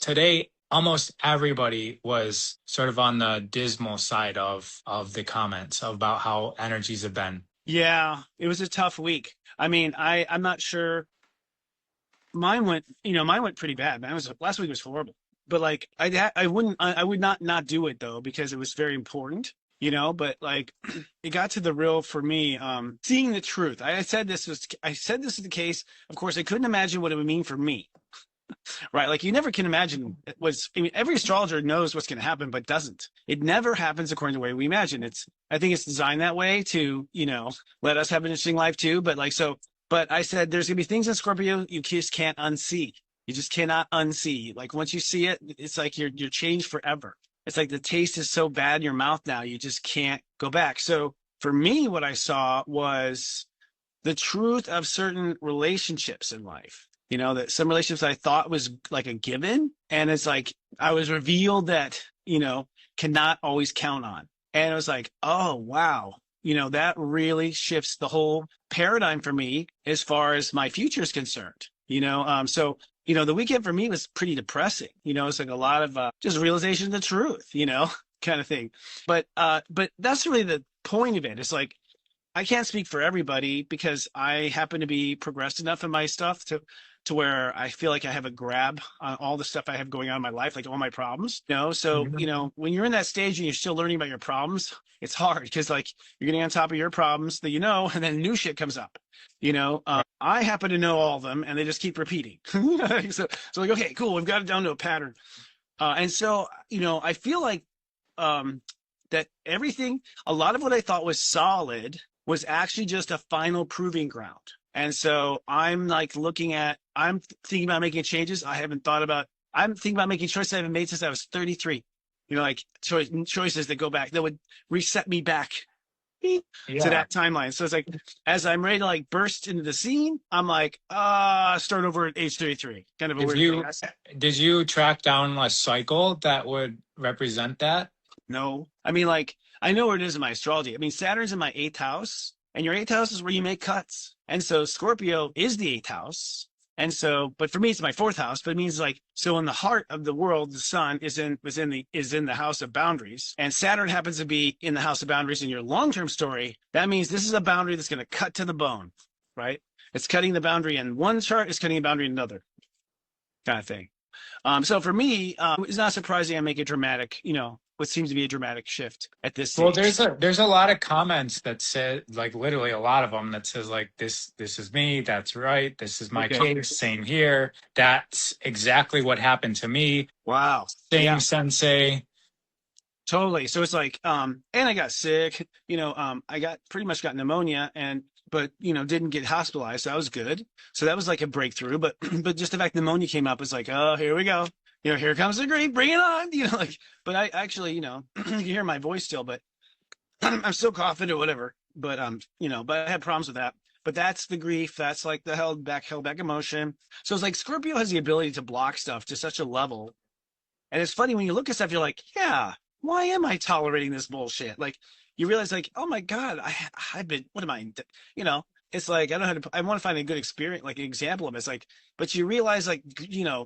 today almost everybody was sort of on the dismal side of the comments about how energies have been. Yeah, it was a tough week. I mean, I'm not sure. Mine went pretty bad. Man, last week was horrible. But like, I would not do it though because it was very important. But like, it got to the real for me. Seeing the truth. I said this is the case. Of course, I couldn't imagine what it would mean for me. Right? Like, you never can imagine I mean, every astrologer knows what's going to happen, but doesn't. It never happens according to the way we imagine. I think it's designed that way to, let us have an interesting life too. But like, but I said, there's going to be things in Scorpio you just can't unsee. You just cannot unsee. Like, once you see it, it's like you're changed forever. It's like the taste is so bad in your mouth now, you just can't go back. So for me, what I saw was the truth of certain relationships in life. That some relationships I thought was like a given. And it's like I was revealed that, cannot always count on. And it was like, oh, wow. That really shifts the whole paradigm for me as far as my future is concerned. So the weekend for me was pretty depressing. It's like a lot of just realization of the truth, kind of thing. But that's really the point of it. It's like I can't speak for everybody because I happen to be progressed enough in my stuff to where I feel like I have a grab on all the stuff I have going on in my life, like all my problems. So when you're in that stage and you're still learning about your problems, it's hard because like you're getting on top of your problems that and then new shit comes up. I happen to know all of them, and they just keep repeating. So like, okay, cool, we've got it down to a pattern. And so I feel like that a lot of what I thought was solid was actually just a final proving ground. And so I'm thinking about making changes. I'm thinking about making choices I haven't made since I was 33. Like choices that would reset me back to that timeline. So it's like, as I'm ready to like burst into the scene, I'm like, start over at age 33. Kind of a weird thing. Did you track down a cycle that would represent that? No. I mean, like, I know where it is in my astrology. I mean, Saturn's in my 8th house, and your 8th house is where you make cuts. And so Scorpio is the 8th house. And so, but for me, it's my 4th house, but it means like, so in the heart of the world, the sun is in the house of boundaries, and Saturn happens to be in the house of boundaries in your long-term story. That means this is a boundary that's going to cut to the bone, right? It's cutting the boundary in one chart, it's cutting the boundary in another kind of thing. So for me, it's not surprising I make a dramatic, what seems to be a dramatic shift at this stage. Well, there's a lot of comments that say, like, literally a lot of them that says like, this is me, that's right, this is my case, same here, that's exactly what happened to me. Wow. Same sensei. Totally. So it's like, and I got sick, I pretty much got pneumonia but didn't get hospitalized. So that was good. So that was like a breakthrough, but just the fact pneumonia came up was like, oh, here we go. Here comes the grief, bring it on, but I actually, you can hear my voice still, but I'm still coughing or whatever. But, but I had problems with that. But that's the grief. That's like the held back emotion. So it's like Scorpio has the ability to block stuff to such a level. And it's funny when you look at stuff, you're like, yeah, why am I tolerating this bullshit? Like, you realize like, oh my God, I've been, what am I, it's like, I want to find a good experience, like an example of it. It's like, but you realize like,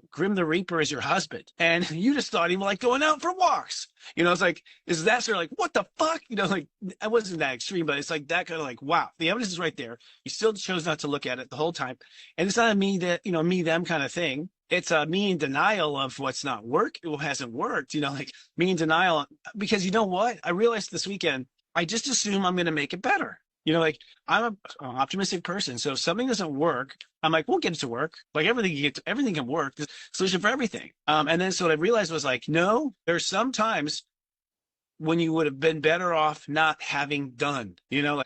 Grim the Reaper is your husband, and you just thought he was like going out for walks. It's like, is that sort of like, what the fuck? Like, I wasn't that extreme, but it's like that kind of like, wow, the evidence is right there. You still chose not to look at it the whole time. And it's not a me that, me, them kind of thing. It's me in denial of what's not what hasn't worked, like me in denial, because you know what? I realized this weekend, I just assume I'm going to make it better. Like I'm an optimistic person. So if something doesn't work, I'm like, we'll get it to work. Like everything can work. There's a solution for everything. And then so what I realized was like, no, there's some times when you would have been better off not having done, like,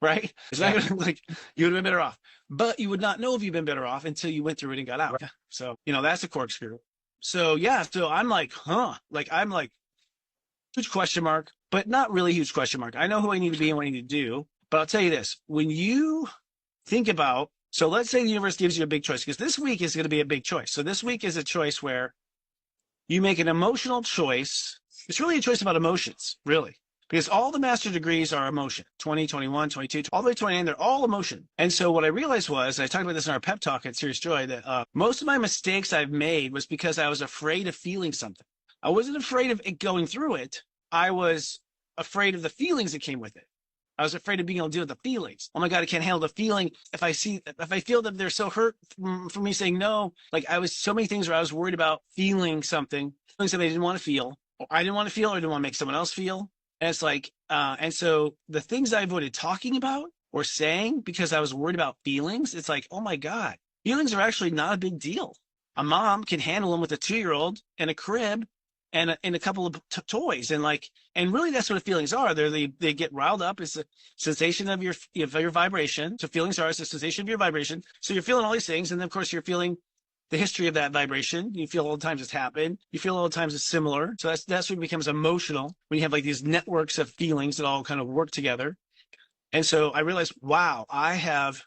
right? It's not gonna, like, you would have been better off, but you would not know if you've been better off until you went through it and got out. Right. So, that's a corkscrew. So yeah, so I'm like, I'm like, huge question mark, but not really huge question mark. I know who I need to be and what I need to do, but I'll tell you this, when you think about, so let's say the universe gives you a big choice, because this week is going to be a big choice. So this week is a choice where you make an emotional choice. It's really a choice about emotions, really. because all the master degrees are emotion. 20, 21, 22, all the way to 29, they're all emotion. And so what I realized was, and I talked about this in our pep talk at Serious Joy, that most of my mistakes I've made was because I was afraid of feeling something. I wasn't afraid of it going through it. I was afraid of the feelings that came with it. I was afraid of being able to deal with the feelings. Oh my God, I can't handle the feeling. If I feel that they're so hurt for me saying no, like I was so many things where I was worried about feeling something I didn't want to feel, or I didn't want to feel, or I didn't want to make someone else feel. And it's like, and so the things I avoided talking about or saying because I was worried about feelings, it's like, oh my God, feelings are actually not a big deal. A mom can handle them with a 2-year-old in a crib and a couple of toys, and really that's what feelings are. They get riled up. It's a sensation of your vibration. So feelings are a sensation of your vibration. So you're feeling all these things, and then of course you're feeling the history of that vibration. You feel all the times it's happened. You feel all the times it's similar. So that's when it becomes emotional, when you have like these networks of feelings that all kind of work together. And so I realized, wow, I have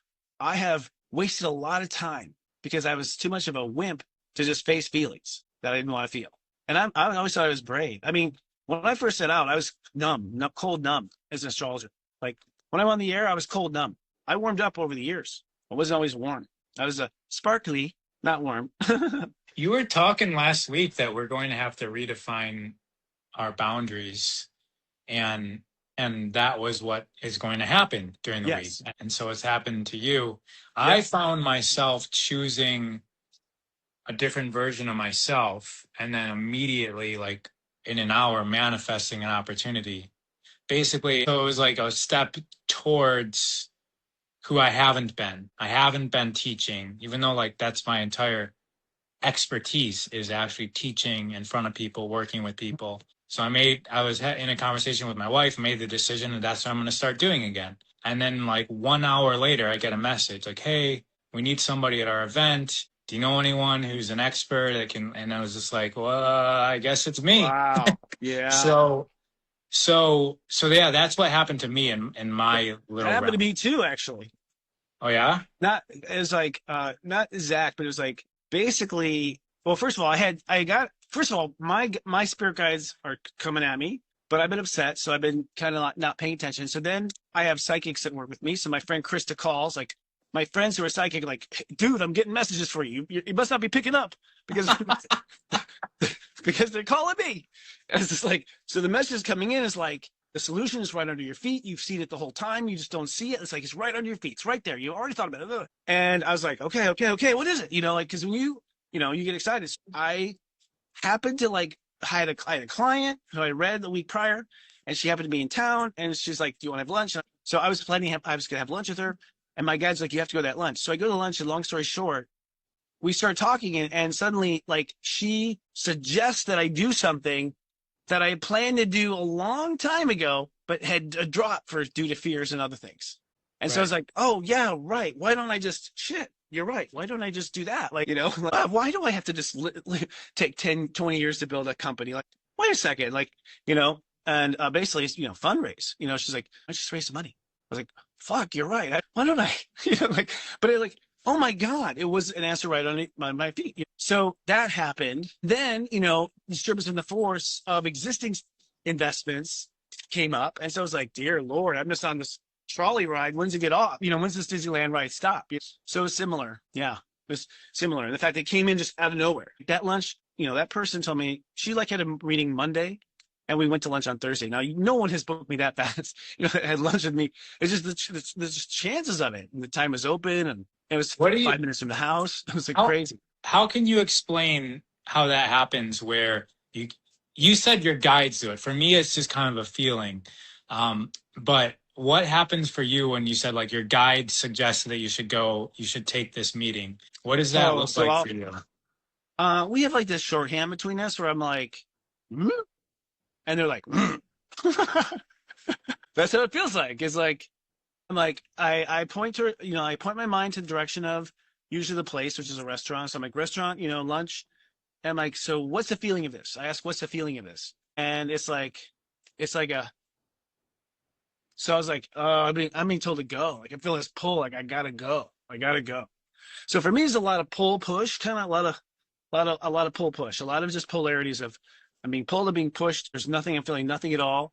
wasted a lot of time because I was too much of a wimp to just face feelings that I didn't want to feel. And I always thought I was brave. I mean, when I first set out, I was cold numb as an astrologer. Like when I'm on the air, I was cold numb. I warmed up over the years. I wasn't always warm. I was a sparkly, not warm. You were talking last week that we're going to have to redefine our boundaries, and that was what is going to happen during the week. Yes. And so it's happened to you. I Yep. found myself choosing a different version of myself, and then immediately, like in an hour, manifesting an opportunity. Basically, so it was like a step towards who I haven't been. I haven't been teaching, even though like that's my entire expertise, is actually teaching in front of people, working with people. So I was in a conversation with my wife, made the decision that that's what I'm going to start doing again. And then like 1 hour later, I get a message like, hey, we need somebody at our event. Do you know anyone who's an expert that can? And I was just like, well, I guess it's me. Wow. Yeah. So yeah, that's what happened to me in my That little happened to realm. me too, actually. Oh yeah? Not as like not exact, but it was like basically, well, first of all, first of all, my spirit guides are coming at me, but I've been upset, so I've been kind of not paying attention. So then I have psychics that work with me. So my friend Krista calls, like my friends who are psychic, like, hey, dude, I'm getting messages for you. You must not be picking up because because they're calling me. And it's just like, so the message coming in is like, the solution is right under your feet. You've seen it the whole time. You just don't see it. It's like, it's right under your feet. It's right there. You already thought about it. And I was like, okay. What is it? Like, cause when you get excited. I happened to I had a client who I read the week prior, and she happened to be in town, and she's like, do you want to have lunch? So I was planning, I was going to have lunch with her. And my guide's like, you have to go to that lunch. So I go to lunch, and long story short, we start talking, and suddenly like she suggests that I do something that I had planned to do a long time ago, but had dropped due to fears and other things. And so I was like, oh yeah, right. Why don't I just you're right. Why don't I just do that? Like, why do I have to just take 10, 20 years to build a company? Like, wait a second. Like, and basically, fundraise, she's like, I just raise some money. I was like, fuck, you're right. Why don't I, but it like, oh my God, it was an answer right on my feet. So that happened. Then, disturbance in the force of existing investments came up. And so I was like, dear Lord, I'm just on this trolley ride. When's it get off? When's this Disneyland ride stop? So it's similar. Yeah, it was similar. And the fact that it came in just out of nowhere. That lunch, that person told me she had a reading Monday, and we went to lunch on Thursday. Now, no one has booked me that fast, had lunch with me. It's just the chances of it. And the time was open, and it was 5 minutes from the house. It was like crazy. How can you explain how that happens where you said your guides do it? For me, it's just kind of a feeling. But what happens for you when you said like your guide suggested that you should take this meeting? What does that look like for you? We have like this shorthand between us where I'm like, and they're like, that's how it feels like. It's like, I'm like, I point to, I point my mind to the direction of usually the place, which is a restaurant. So I'm like, restaurant, lunch. And I'm like, so what's the feeling of this? I ask, what's the feeling of this? And it's like so I was like, I'm being told to go. Like I feel this pull, like I gotta go. So for me, it's a lot of pull push, kind of a lot of pull push, a lot of just polarities of I'm being pulled and being pushed. There's nothing, I'm feeling nothing at all.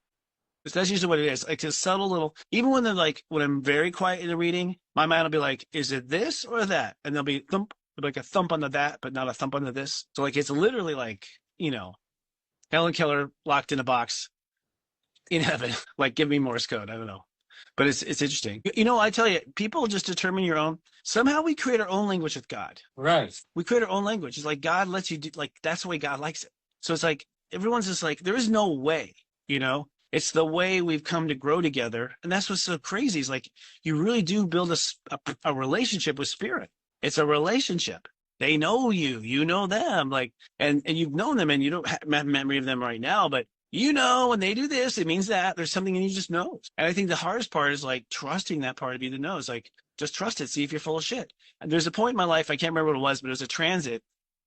That's usually what it is. Like a subtle little, even when they're like, when I'm very quiet in the reading, my mind will be like, is it this or that? And there'll be thump, like a thump on the that, but not a thump on the this. So like, it's literally like, Helen Keller locked in a box in heaven. Like, give me Morse code. I don't know. But it's interesting. I tell you, people just determine your own. Somehow we create our own language with God. Right. We create our own language. It's like God lets you do, like, that's the way God likes it. So it's like, everyone's just like, there is no way, it's the way we've come to grow together. And that's what's so crazy is like, you really do build a relationship with spirit. It's a relationship. They know you, you know them, like, and you've known them and you don't have memory of them right now, but when they do this, it means that there's something in you just knows. And I think the hardest part is like trusting that part of you that knows, like, just trust it. See if you're full of shit. And there's a point in my life, I can't remember what it was, but it was a transit.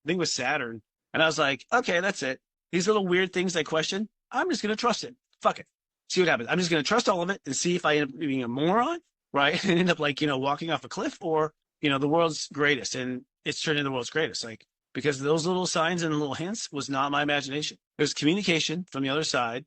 I think it was Saturn. And I was like, okay, that's it. These little weird things I question, I'm just going to trust it. Fuck it. See what happens. I'm just going to trust all of it and see if I end up being a moron, right? And end up like, walking off a cliff or, the world's greatest. And it's turned into the world's greatest. Like, because those little signs and little hints was not my imagination. It was communication from the other side.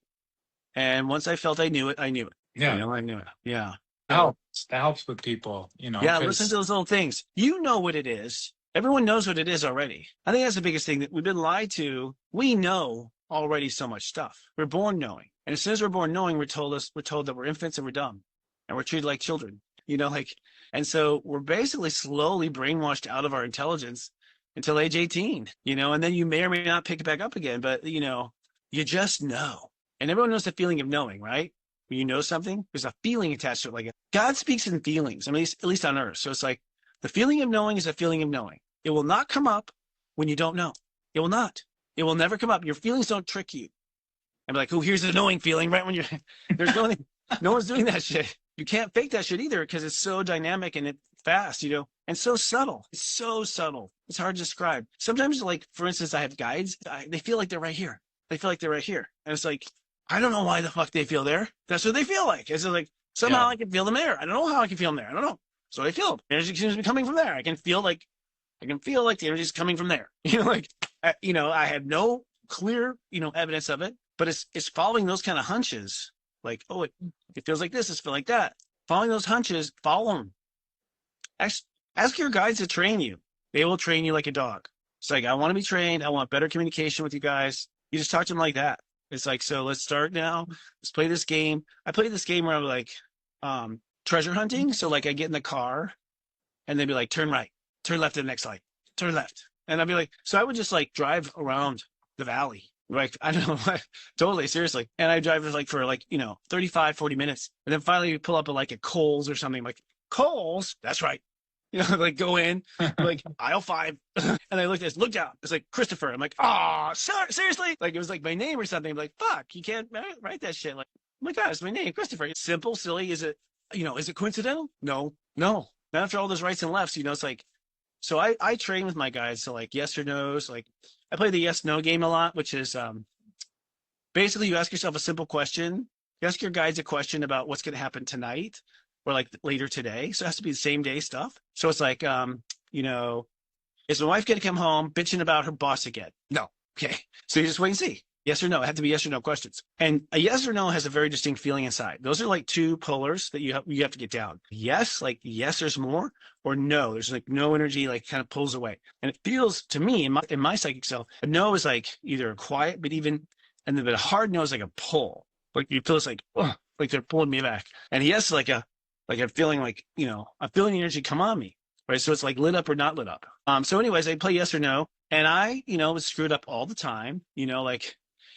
And once I felt I knew it, I knew it. Yeah. I knew it. Yeah. That helps with people, Yeah, listen to those little things. You know what it is. Everyone knows what it is already. I think that's the biggest thing that we've been lied to. We know already so much stuff. We're born knowing. And as soon as we're born knowing, we're told that we're infants and we're dumb. And we're treated like children. And so we're basically slowly brainwashed out of our intelligence until age 18, and then you may or may not pick it back up again, but you just know. And everyone knows the feeling of knowing, right? When you know something, there's a feeling attached to it. Like God speaks in feelings, at least on earth. So it's like the feeling of knowing is a feeling of knowing. It will not come up when you don't know. It will not. It will never come up. Your feelings don't trick you. I'm like, oh, here's the knowing feeling, right? When there's no one's doing that shit. You can't fake that shit either because it's so dynamic and it's fast, and so subtle. It's so subtle. It's hard to describe. Sometimes, like, for instance, I have guides. They feel like they're right here. They feel like they're right here. And it's like, I don't know why the fuck they feel there. That's what they feel like. It's like, somehow I can feel them there. I don't know how I can feel them there. I don't know. So I feel them. Energy seems to be coming from there. I can feel like the energy is coming from there. I have no clear, evidence of it, but it's following those kind of hunches. Like, oh, it feels like this. It's feel like that. Following those hunches, follow them. Ask your guides to train you. They will train you like a dog. It's like, I want to be trained. I want better communication with you guys. You just talk to them like that. It's like, so let's start now. Let's play this game. I played this game where I'm like, treasure hunting. So like I get in the car and they'd be like, turn right, turn left at the next light, turn left. And I'd be like, so I would just like drive around the valley. Like, I don't know, totally, seriously. And I drive for 35, 40 minutes. And then finally we pull up at like a Kohl's or something. I'm like, Kohl's? That's right. Like go in, like aisle 5. And I looked down. It's like Christopher. I'm like, oh, seriously? Like it was like my name or something. I'm like, fuck, you can't write that shit. Like, oh my God, it's my name, Christopher. It's simple, silly. Is it coincidental? No. Not after all those rights and lefts, it's like, so I train with my guys. So like yes or no's, like I play the yes, no game a lot, which is basically you ask yourself a simple question. You ask your guides a question about what's going to happen tonight or like later today. So it has to be the same day stuff. So it's like, is my wife going to come home bitching about her boss again? No. Okay. So you just wait and see. Yes or no. It had to be yes or no questions. And a yes or no has a very distinct feeling inside. Those are like two polars that you have to get down. Yes, like yes, there's more, or no, there's like no energy, like kind of pulls away. And it feels to me in my psychic self, a no is like either quiet, and then a hard no is like a pull. Like you feel it's like, ugh, like they're pulling me back. And yes, like I'm feeling like, I'm feeling the energy come on me. Right. So it's like lit up or not lit up. So anyways, I play yes or no. And I, was screwed up all the time,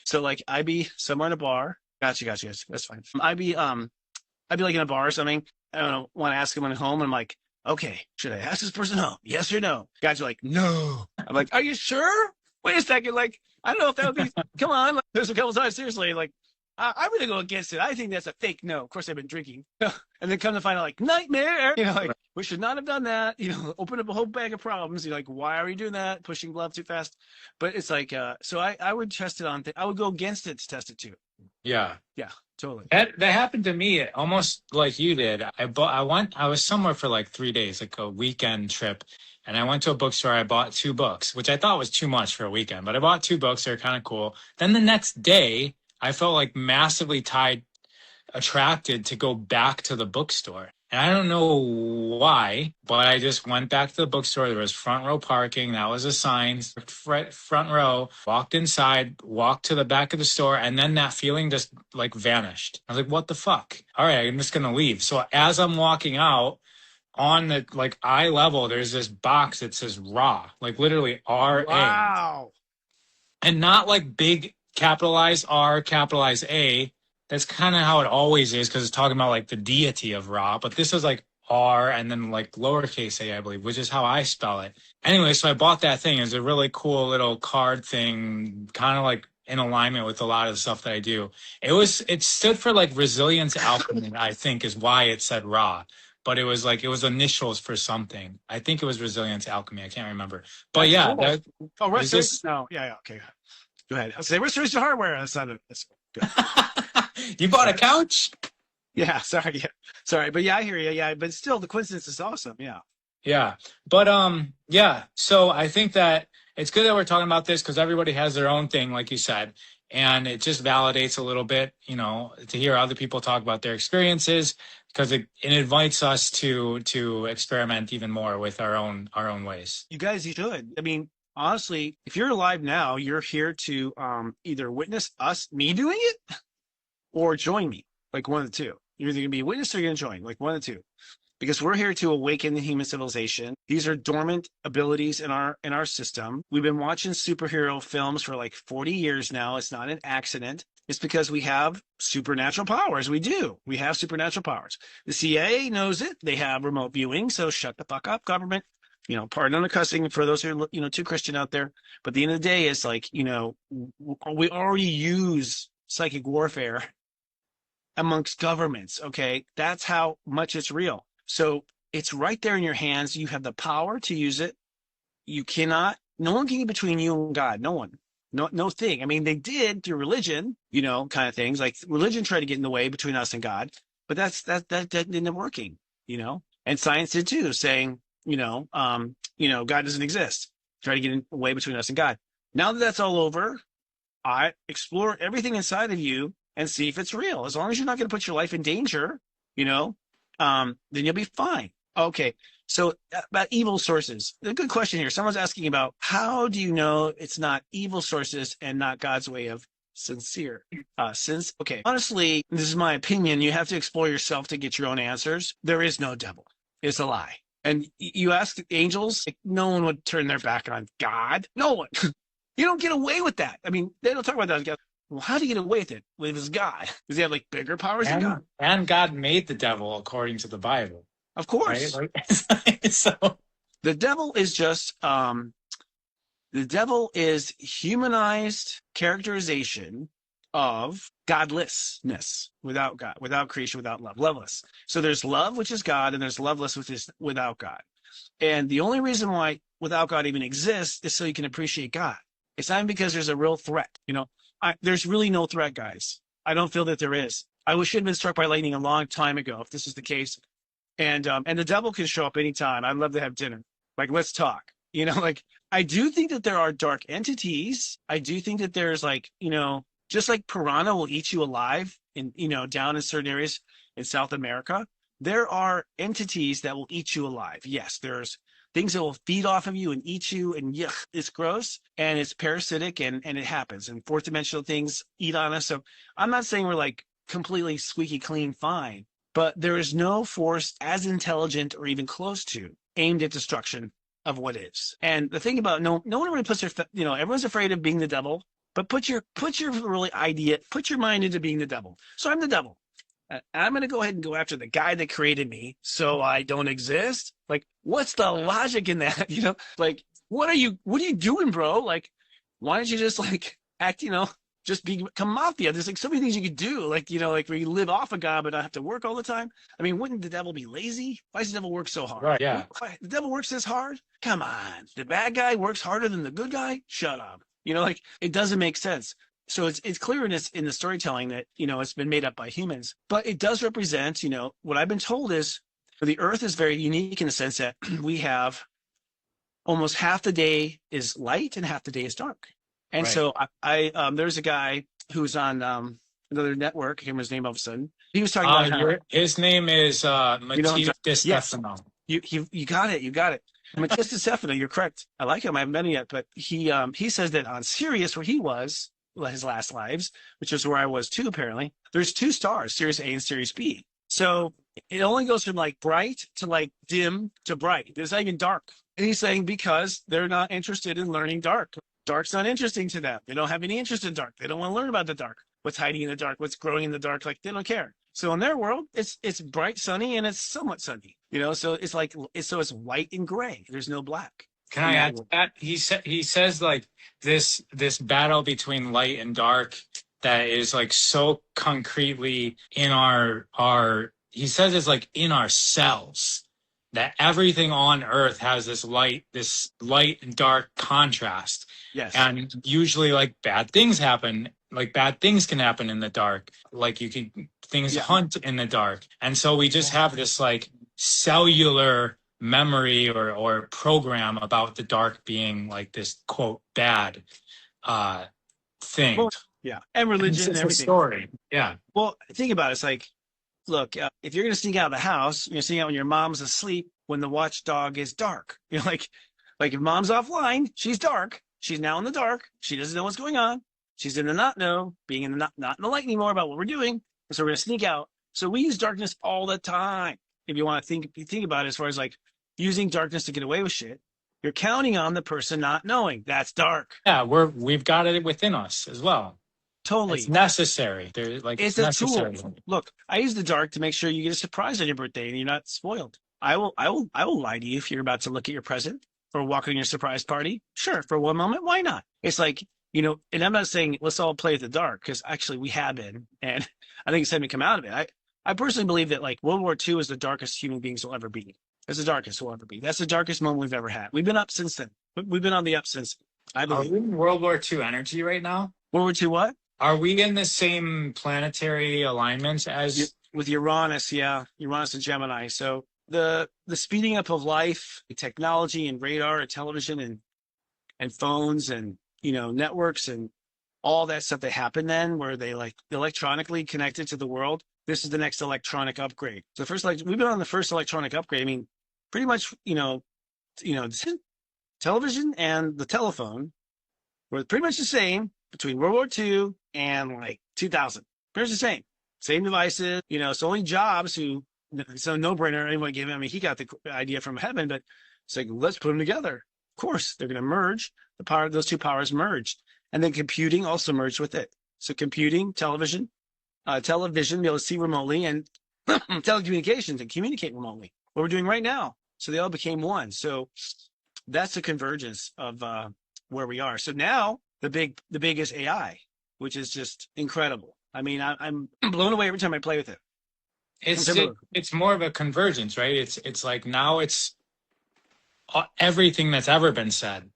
so like I'd be somewhere in a bar. Gotcha. That's fine. I'd be like in a bar or something. I don't know, want to ask someone at home. And I'm like, okay, should I ask this person home? Yes or no? Guys are like, no. I'm like, are you sure? Wait a second. Like, I don't know if that would be, come on. Like, there's a couple times, seriously, like, I'm going to go against it. I think that's a fake no. Of course, I've been drinking. And then come to find out, like, nightmare. Like, we should not have done that. Open up a whole bag of problems. You're like, why are you doing that? Pushing love too fast. But it's like, so I would test it on, I would go against it to test it too. Yeah. Yeah, totally. That happened to me almost like you did. I was somewhere for like 3 days, like a weekend trip. And I went to a bookstore. I bought 2 books, which I thought was too much for a weekend. But I bought 2 books. They're kind of cool. Then the next day, I felt like massively tied attracted to go back to the bookstore. And I don't know why, but I just went back to the bookstore. There was front row parking. That was a sign, front row, walked inside, walked to the back of the store. And then that feeling just like vanished. I was like, what the fuck? All right, I'm just going to leave. So as I'm walking out, on the like eye level, there's this box that says raw, like literally RA. Wow. And not like big capitalized R, capitalized A. That's kind of how it always is because it's talking about like the deity of Ra. But this is like R and then like lowercase a, I believe, which is how I spell it. Anyway, so I bought that thing. It's a really cool little card thing, kind of like in alignment with a lot of the stuff that I do. It stood for like resilience alchemy, I think is why it said Ra. But it was initials for something. I think it was resilience alchemy. I can't remember. But That's yeah, cool. Oh, this. no, yeah, okay. Go ahead. I'll say restoration hardware. That's not it. That's good. You bought a couch? Yeah, sorry. Yeah. Sorry. But yeah, I hear you. Yeah. But still the coincidence is awesome. Yeah. Yeah. But yeah. So I think that it's good that we're talking about this because everybody has their own thing, like you said. And it just validates a little bit, to hear other people talk about their experiences because it invites us to experiment even more with our own ways. You guys, you should. I mean, honestly, if you're alive now, you're here to either witness me doing it or join me, like one of the two. You're either going to be a witness or you're going to join, like one of the two. Because we're here to awaken the human civilization. These are dormant abilities in our system. We've been watching superhero films for like 40 years now. It's not an accident. It's because we have supernatural powers. We do. We have supernatural powers. The CIA knows it. They have remote viewing. So shut the fuck up, government. Pardon on the cussing for those who are, too Christian out there. But at the end of the day, it's like, we already use psychic warfare amongst governments. Okay. That's how much it's real. So it's right there in your hands. You have the power to use it. No one can get between you and God. No one, no thing. I mean, they did through religion, kind of things like religion tried to get in the way between us and God, but that didn't working, and science did too, saying, God doesn't exist. Try to get in the way between us and God. Now that that's all over, I explore everything inside of you and see if it's real. As long as you're not going to put your life in danger, then you'll be fine. Okay. So about evil sources, a good question here. Someone's asking about how do you know it's not evil sources and not God's way of sincere? Okay. Honestly, this is my opinion. You have to explore yourself to get your own answers. There is no devil. It's a lie. And you ask angels, no one would turn their back on God. No one. You don't get away with that. I mean, they don't talk about that. Well, how do you get away with it with his God? Does he have like bigger powers than God? And God made the devil according to the Bible. Of course. Right? So the devil is just humanized characterization of godlessness, without God, without creation, without love, loveless. So there's love, which is God, and there's loveless, which is without God. And the only reason why without God even exists is so you can appreciate God. It's not even because there's a real threat. There's really no threat, guys. I don't feel that there is. I should have been struck by lightning a long time ago if this is the case. And the devil can show up anytime. I'd love to have dinner. Like, let's talk. I do think that there are dark entities. I do think that there's just like piranha will eat you alive down in certain areas in South America. There are entities that will eat you alive. Yes, there's things that will feed off of you and eat you, and yuck, it's gross and it's parasitic and it happens. And fourth dimensional things eat on us. So I'm not saying we're like completely squeaky clean fine, but there is no force as intelligent or even close to aimed at destruction of what is. And the thing about no one really puts their, everyone's afraid of being the devil, but put your mind into being the devil. So I'm the devil. I'm going to go ahead and go after the guy that created me so I don't exist. Like, what's the logic in that? What are you doing, bro? Like, why don't you just act, just become mafia? There's so many things you could do, where you live off of God, but not have to work all the time. I mean, wouldn't the devil be lazy? Why does the devil work so hard? Right, yeah. Why, the devil works this hard? Come on. The bad guy works harder than the good guy? Shut up. It doesn't make sense. So it's clear in the storytelling that, it's been made up by humans, but it does represent, what I've been told is the earth is very unique in the sense that we have almost half the day is light and half the day is dark. And right. So I there's a guy who's on another network. I can't remember his name all of a sudden. He was talking about how, his name is you know, Matthias yes, Stefano. you got it. You got it. Matthias Stefano, you're correct. I like him. I haven't met him yet, but he says that on Sirius, where he was his last lives, which is where I was too, apparently, there's two stars, Sirius A and Sirius B. So it only goes from like bright to like dim to bright. There's not even dark. And he's saying because they're not interested in learning dark. Dark's not interesting to them. They don't have any interest in dark. They don't want to learn about the dark. What's hiding in the dark, what's growing in the dark, like they don't care. So in their world, it's bright, sunny, and it's somewhat sunny. So it's like it's white and gray. There's no black. Can I add to that? He says like this battle between light and dark that is like so concretely in our he says it's like in our cells, that everything on earth has this light and dark contrast. Yes. And usually like bad things happen, like bad things can happen in the dark. Like things hunt in the dark. And so we just have this like cellular memory or program about the dark being like this quote bad thing. Well, yeah. And religion and everything. Story. Yeah. Well, think about it. It's like, look, if you're going to sneak out of the house, you're sneaking out when your mom's asleep, when the watchdog is dark. Like if mom's offline, she's dark. She's now in the dark. She doesn't know what's going on. She's in the not know, being in the not in the light anymore about what we're doing. So we're going to sneak out. So we use darkness all the time. If you want to think about it as far as like using darkness to get away with shit, you're counting on the person not knowing. That's dark. Yeah, we've got it within us as well. Totally. It's necessary. It's necessary. A tool. Look, I use the dark to make sure you get a surprise on your birthday and you're not spoiled. I will lie to you if you're about to look at your present or walk on your surprise party. Sure, for one moment, why not? It's like, and I'm not saying let's all play at the dark, because actually we have been, and I think it's time to come out of it. I personally believe that like World War II is the darkest human beings will ever be. It's the darkest we'll ever be. That's the darkest moment we've ever had. We've been up since then. We've been on the up since, I believe. Are we in World War II energy right now? World War II what? Are we in the same planetary alignments as with Uranus? Yeah, Uranus and Gemini. So the speeding up of life, technology and radar and television and phones and networks and all that stuff that happened then, where they like electronically connected to the world. This is the next electronic upgrade. So we've been on the first electronic upgrade. I mean, pretty much television and the telephone were pretty much the same between World War II and like 2000. Pretty much the same devices. So only Jobs, so no brainer. Anyone gave him. I mean, he got the idea from heaven, but it's like, let's put them together. Of course, they're going to merge. Those two powers merged, and then computing also merged with it. So computing, television, be able to see remotely, and telecommunications and communicate remotely. What we're doing right now. So they all became one. So that's the convergence of where we are. So now the big is AI, which is just incredible. I mean, I'm blown away every time I play with it. It's more of a convergence, right? It's like now it's everything that's ever been said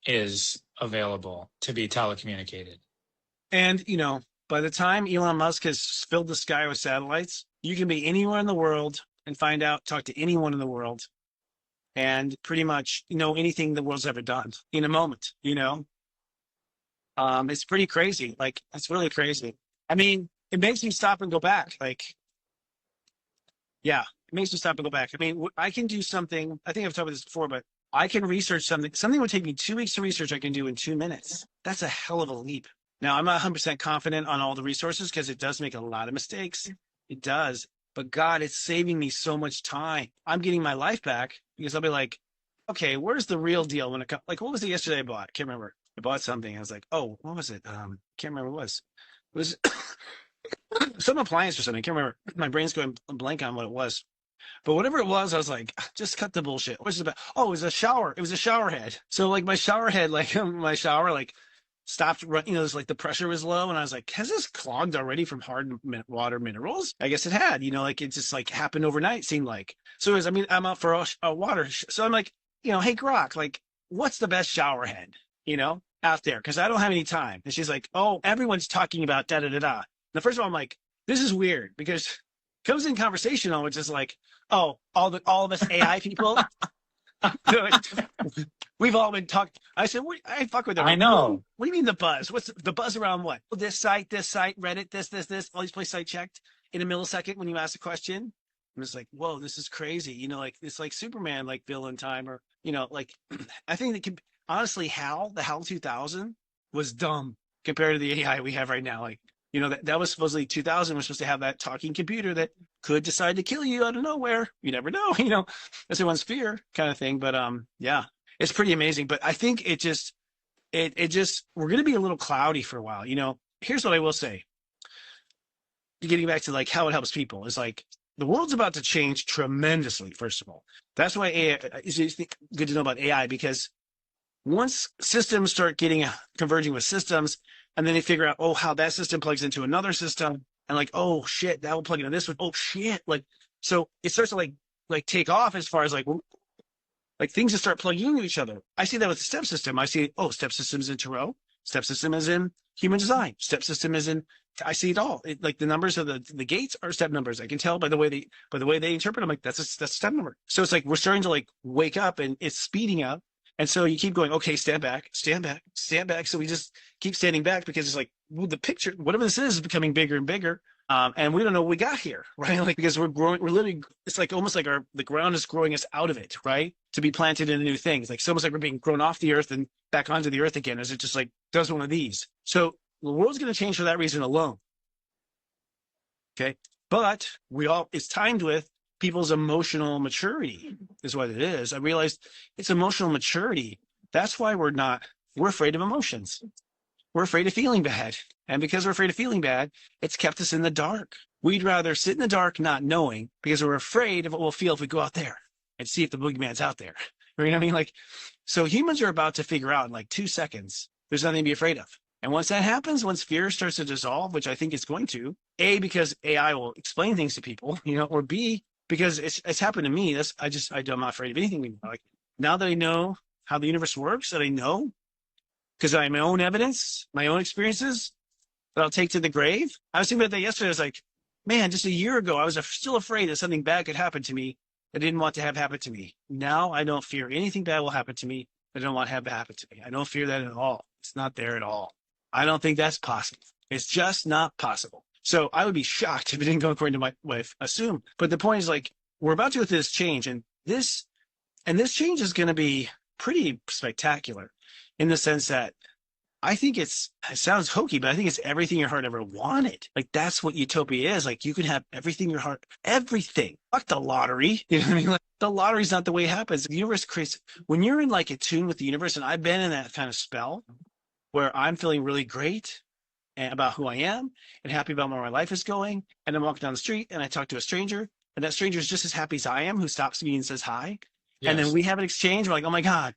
is available to be telecommunicated. And, by the time Elon Musk has filled the sky with satellites, you can be anywhere in the world and talk to anyone in the world and pretty much know anything the world's ever done in a moment, It's pretty crazy. Like, it's really crazy. I mean, it makes me stop and go back. Like, yeah, it makes me stop and go back. I mean, I can do something. I think I've talked about this before, but I can research something. Something would take me 2 weeks to research. I can do in 2 minutes. That's a hell of a leap. Now, I'm not 100% confident on all the resources because it does make a lot of mistakes. It does. But God, it's saving me so much time. I'm getting my life back because I'll be like, okay, where's the real deal when it comes? Like, what was it yesterday I bought? I can't remember. I bought something. I was like, oh, what was it? Can't remember what it was. It was some appliance or something. I can't remember. My brain's going blank on what it was. But whatever it was, I was like, just cut the bullshit. What's it about? Oh, it was a shower. It was a shower head. So like my shower head, like my shower, like stopped running. It was like the pressure was low. And I was like, has this clogged already from hard water minerals? I guess it had, like it just like happened overnight, seemed like. So I'm out for a water. So I'm like, hey, Grok, like, what's the best shower head, out there? Because I don't have any time. And she's like, oh, everyone's talking about da-da-da-da. The first of all, I'm like, this is weird because comes in conversation, it's just like, oh, all of us AI people, I'm good. We've all been talked. I said, I fuck with them. I Like, know. what do you mean the buzz? What's the buzz around what? Well, this site, Reddit, this, all these places I checked in a millisecond when you ask a question. I'm just like, whoa, this is crazy. Like it's like Superman, like villain time, or like I think that honestly, the HAL 2000 was dumb compared to the AI we have right now. Like, that was supposedly 2000 was supposed to have that talking computer that could decide to kill you out of nowhere. You never know. That's everyone's fear kind of thing. But yeah, it's pretty amazing. But I think it just we're going to be a little cloudy for a while. Here's what I will say. Getting back to like how it helps people is like the world's about to change tremendously. First of all, that's why AI is good to know about AI, because once systems start getting converging with systems, and then they figure out, oh, how that system plugs into another system, and like, oh shit, that will plug into this one. Oh shit, like, so it starts to like take off as far as like things just start plugging into each other. I see that with the step system. I see, oh, step system is in Tarot. Step system is in human design. Step system is in. I see it all. Like the numbers of the gates are step numbers. I can tell by the way they interpret them. Like that's a step number. So it's like we're starting to like wake up, and it's speeding up. And so you keep going, okay, stand back, stand back, stand back. So we just keep standing back because it's like, well, the picture, whatever this is becoming bigger and bigger. And we don't know what we got here, right? Like, because we're growing, we're literally, it's like almost like the ground is growing us out of it, right? To be planted into new things. Like, it's almost like we're being grown off the earth and back onto the earth again, as it just like does one of these. So the world's going to change for that reason alone. Okay. But it's timed with people's emotional maturity is what it is. I realized it's emotional maturity. That's why we're afraid of emotions. We're afraid of feeling bad. And because we're afraid of feeling bad, it's kept us in the dark. We'd rather sit in the dark not knowing, because we're afraid of what we'll feel if we go out there and see if the boogeyman's out there. You know what I mean? Like, so humans are about to figure out in like 2 seconds, there's nothing to be afraid of. And once that happens, once fear starts to dissolve, which I think it's going to, A, because AI will explain things to people, or B, because it's happened to me. I'm not afraid of anything anymore. Like, now that I know how the universe works, that I know, because I have my own evidence, my own experiences that I'll take to the grave. I was thinking about that yesterday. I was like, man, just a year ago, I was still afraid that something bad could happen to me that I didn't want to have happen to me. Now I don't fear anything bad will happen to me that I don't want to have happen to me. I don't fear that at all. It's not there at all. I don't think that's possible. It's just not possible. So I would be shocked if it didn't go according to my wife assume. But the point is, like, we're about to go through this change, and this change is going to be pretty spectacular in the sense that I think it sounds hokey, but I think it's everything your heart ever wanted. Like, that's what utopia is. Like, you can have everything your heart, everything. Fuck the lottery. You know what I mean? Like, the lottery's not the way it happens. The universe creates, when you're in like a tune with the universe, and I've been in that kind of spell where I'm feeling really great about who I am and happy about where my life is going. And I'm walking down the street and I talk to a stranger, and that stranger is just as happy as I am, who stops me and says hi. Yes. And then we have an exchange. We're like, oh my God,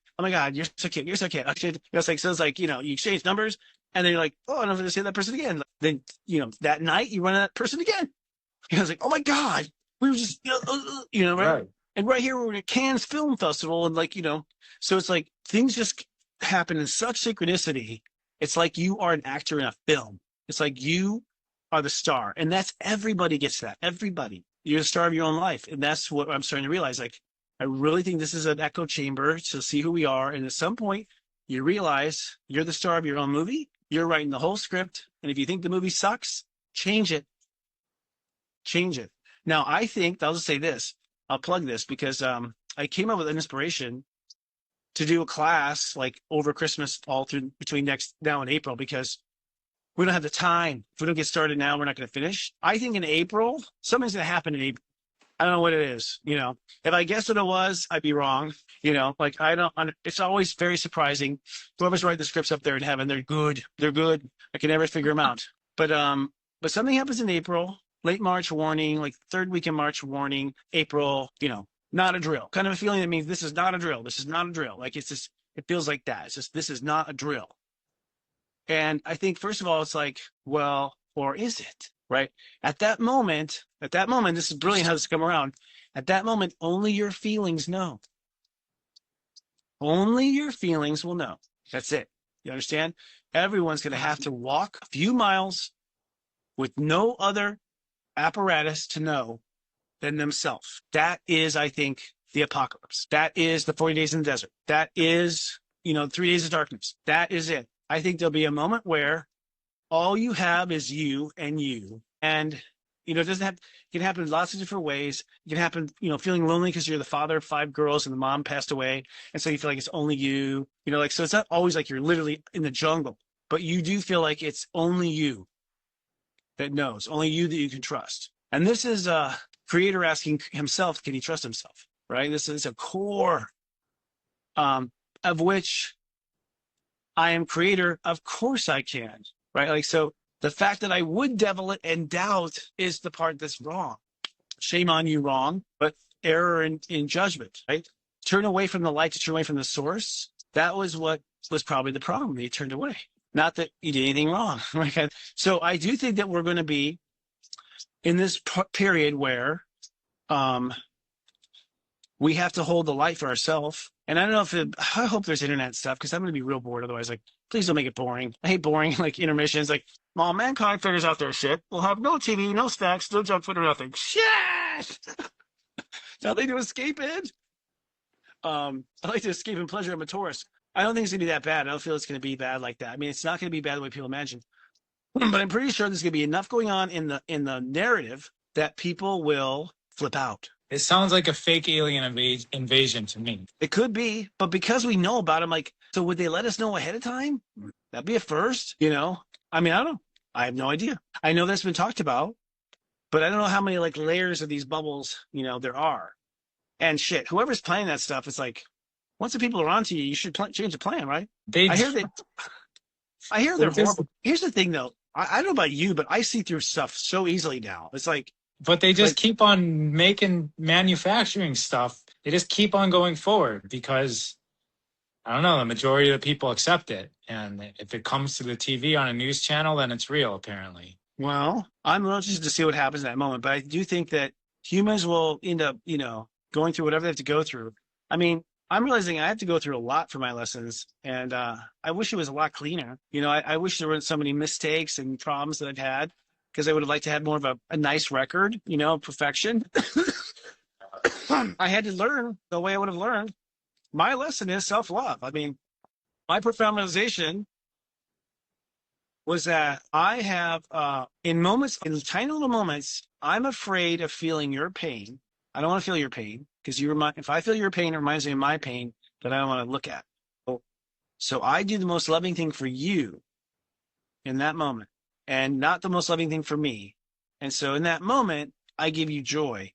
you're so cute. You're so cute. Actually, it's like, so it's like, you exchange numbers, and then you're like, oh, I'm never going to see that person again. Then, that night you run into that person again. I was like, oh my God, we were just, right? Right. And right here, we're at Cannes Film Festival. And like, so it's like things just happen in such synchronicity. It's like you are an actor in a film. It's like you are the star. And that's, everybody gets that. Everybody. You're the star of your own life. And that's what I'm starting to realize. Like, I really think this is an echo chamber to see who we are. And at some point, you realize you're the star of your own movie. You're writing the whole script. And if you think the movie sucks, change it. Change it. Now, I think, I'll just say this. I'll plug this because I came up with an inspiration to do a class like over Christmas, all through between now and April, because we don't have the time. If we don't get started now, we're not going to finish. I think in April, something's going to happen in April. I don't know what it is. If I guessed what it was, I'd be wrong. Like, it's always very surprising. Whoever's writing the scripts up there in heaven, they're good. They're good. I can never figure them out. But something happens in April, late March warning, like third week in March warning, April, not a drill. Kind of a feeling that means this is not a drill. This is not a drill. Like, it's just, it feels like that. It's just, this is not a drill. And I think, first of all, it's like, well, or is it? Right? At that moment, this is brilliant how this come around. At that moment, only your feelings know. Only your feelings will know. That's it. You understand? Everyone's going to have to walk a few miles with no other apparatus to know than themselves. That is, I think, the apocalypse. That is the 40 days in the desert. That is, 3 days of darkness. That is it. I think there'll be a moment where all you have is you and you. And, it doesn't have, it can happen in lots of different ways. It can happen, feeling lonely because you're the father of 5 girls and the mom passed away. And so you feel like it's only you, so it's not always like you're literally in the jungle, but you do feel like it's only you that knows, only you that you can trust. And this is a creator asking himself, can he trust himself? Right? This is a core of which I am creator. Of course I can. Right? Like, so the fact that I would devil it and doubt is the part that's wrong. Shame on you, wrong, but error in judgment, right? Turn away from the light to turn away from the source. That was what was probably the problem. You turned away. Not that you did anything wrong. Right? So I do think that we're going to be in this period where we have to hold the light for ourselves. And I don't know I hope there's internet stuff because I'm going to be real bored. Otherwise, like, please don't make it boring. I hate boring, like intermissions. Like, while mankind figures out their shit, we'll have no TV, no snacks, no junk food, or nothing. Shit! Nothing to escape in. I like to escape in pleasure. I'm a tourist. I don't think it's going to be that bad. I don't feel it's going to be bad like that. I mean, it's not going to be bad the way people imagine. But I'm pretty sure there's going to be enough going on in the narrative that people will flip out. It sounds like a fake alien invasion to me. It could be, but because we know about them, like, so would they let us know ahead of time? That'd be a first, I mean, I don't know. I have no idea. I know that's been talked about, but I don't know how many like layers of these bubbles, there are. And shit, whoever's playing that stuff, it's like, once the people are onto you, you should change the plan, right? I hear they're horrible. Here's the thing, though. I don't know about you, but I see through stuff so easily now. It's like, but they just keep on manufacturing stuff. They just keep on going forward because, I don't know, the majority of the people accept it. And if it comes to the TV on a news channel, then it's real, apparently. Well, I'm interested to see what happens in that moment. But I do think that humans will end up, going through whatever they have to go through. I mean, I'm realizing I have to go through a lot for my lessons. And I wish it was a lot cleaner. I wish there weren't so many mistakes and problems that I've had, because I would have liked to have more of a nice record, perfection. I had to learn the way I would have learned. My lesson is self-love. I mean, my profound realization was that I have, in tiny little moments, I'm afraid of feeling your pain. I don't want to feel your pain because if I feel your pain, it reminds me of my pain that I don't want to look at. So I do the most loving thing for you in that moment and not the most loving thing for me. And so in that moment, I give you joy